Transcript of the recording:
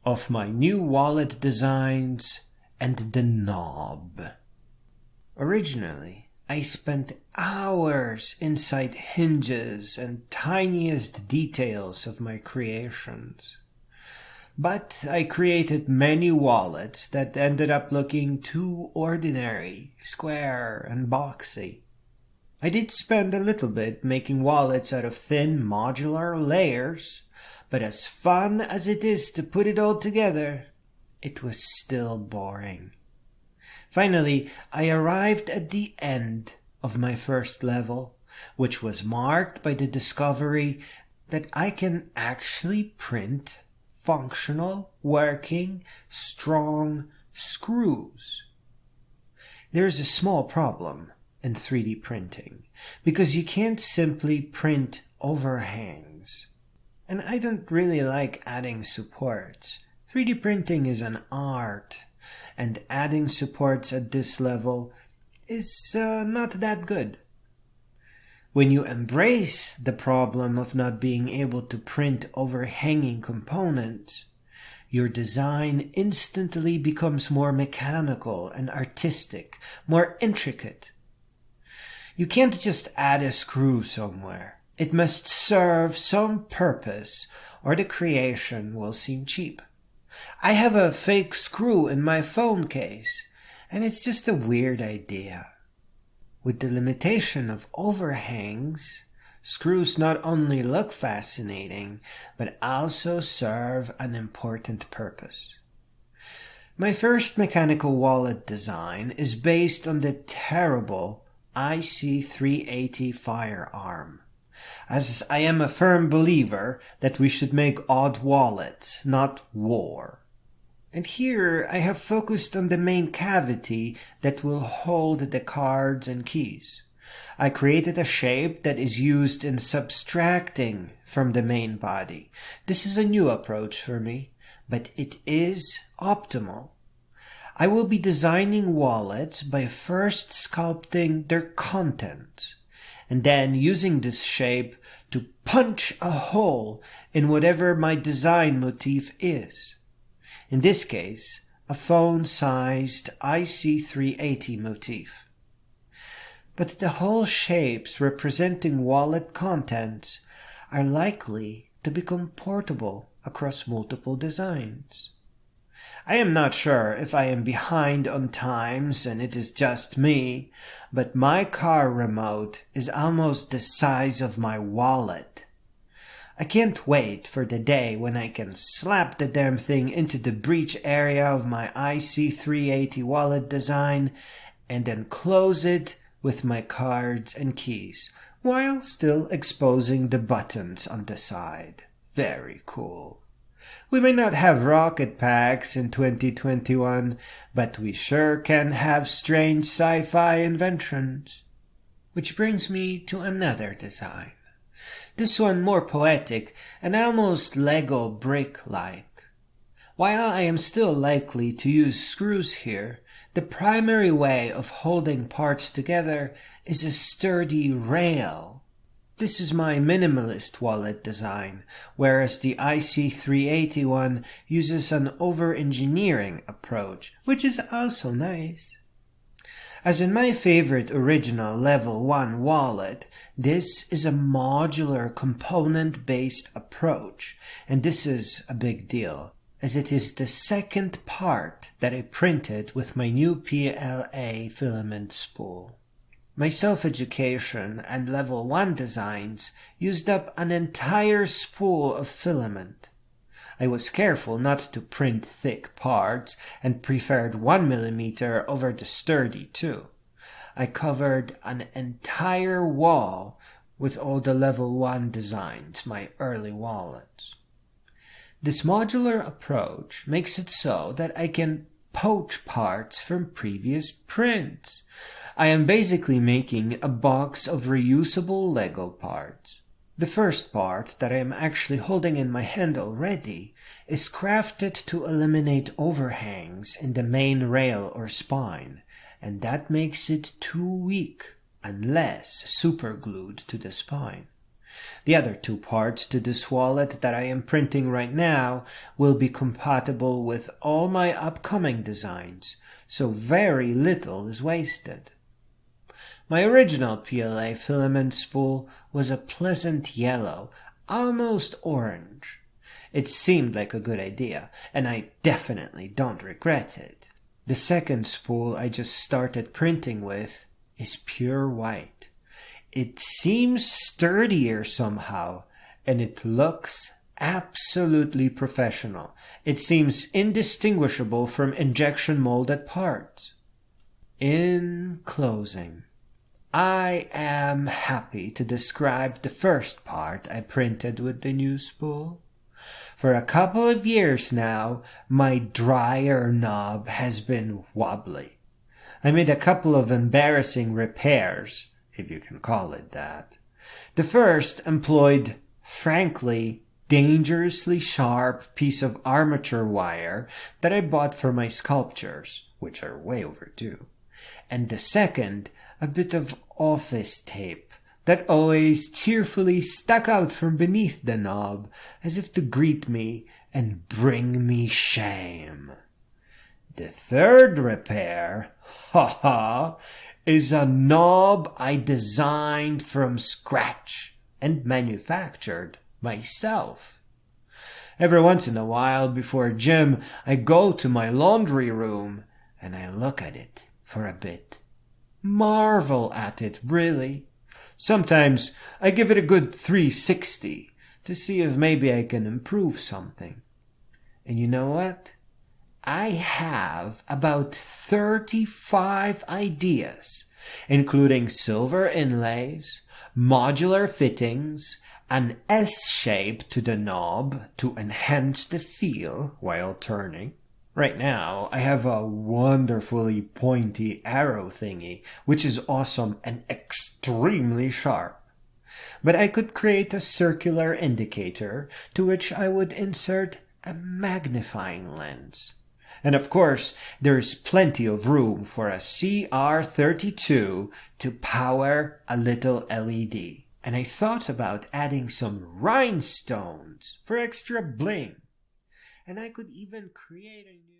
of my new wallet designs and the knob. Originally, I spent hours inside hinges and tiniest details of my creations. But I created many wallets that ended up looking too ordinary, square, and boxy. I did spend a little bit making wallets out of thin modular layers, but as fun as it is to put it all together, it was still boring. Finally, I arrived at the end of my first level, which was marked by the discovery that I can actually print functional, working, strong screws. There's a small problem in 3D printing, because you can't simply print overhangs. And I don't really like adding supports. 3D printing is an art, and adding supports at this level is not that good. When you embrace the problem of not being able to print overhanging components, your design instantly becomes more mechanical and artistic, more intricate. You can't just add a screw somewhere. It must serve some purpose, or the creation will seem cheap. I have a fake screw in my phone case, and it's just a weird idea. With the limitation of overhangs, screws not only look fascinating, but also serve an important purpose. My first mechanical wallet design is based on the terrible IC380 firearm, as I am a firm believer that we should make odd wallets, not war. And here I have focused on the main cavity that will hold the cards and keys. I created a shape that is used in subtracting from the main body. This is a new approach for me, but it is optimal. I will be designing wallets by first sculpting their contents, and then using this shape to punch a hole in whatever my design motif is. In this case, a phone-sized IC380 motif. But the whole shapes representing wallet contents are likely to become portable across multiple designs. I am not sure if I am behind on times and it is just me, but my car remote is almost the size of my wallet. I can't wait for the day when I can slap the damn thing into the breech area of my IC380 wallet design and then close it with my cards and keys, while still exposing the buttons on the side. Very cool. We may not have rocket packs in 2021, but we sure can have strange sci-fi inventions. Which brings me to another design. This one more poetic and almost Lego brick-like. While I am still likely to use screws here, the primary way of holding parts together is a sturdy rail. This is my minimalist wallet design, whereas the IC380 one uses an over-engineering approach, which is also nice. As in my favorite original Level 1 wallet, this is a modular component-based approach, and this is a big deal, as it is the second part that I printed with my new PLA filament spool. My self-education and Level 1 designs used up an entire spool of filament. I was careful not to print thick parts and preferred 1mm over the sturdy 2. I covered an entire wall with all the Level 1 designs, my early wallets. This modular approach makes it so that I can poach parts from previous prints. I am basically making a box of reusable Lego parts. The first part that I am actually holding in my hand already is crafted to eliminate overhangs in the main rail or spine, and that makes it too weak unless superglued to the spine. The other two parts to this wallet that I am printing right now will be compatible with all my upcoming designs, so very little is wasted. My original PLA filament spool was a pleasant yellow, almost orange. It seemed like a good idea, and I definitely don't regret it. The second spool I just started printing with is pure white. It seems sturdier somehow, and it looks absolutely professional. It seems indistinguishable from injection molded parts. In closing, I am happy to describe the first part I printed with the new spool. For a couple of years now, my dryer knob has been wobbly. I made a couple of embarrassing repairs, if you can call it that. The first employed, frankly, dangerously sharp piece of armature wire that I bought for my sculptures, which are way overdue. And the second, a bit of office tape that always cheerfully stuck out from beneath the knob as if to greet me and bring me shame. The third repair, is a knob I designed from scratch and manufactured myself. Every once in a while before gym, I go to my laundry room and I look at it for a bit. Marvel at it, really. Sometimes I give it a good 360 to see if maybe I can improve something. And you know what? I have about 35 ideas, including silver inlays, modular fittings, an S shape to the knob to enhance the feel while turning. Right now, I have a wonderfully pointy arrow thingy, which is awesome and extremely sharp. But I could create a circular indicator to which I would insert a magnifying lens. And of course, there's plenty of room for a CR32 to power a little LED. And I thought about adding some rhinestones for extra bling. And I could even create a new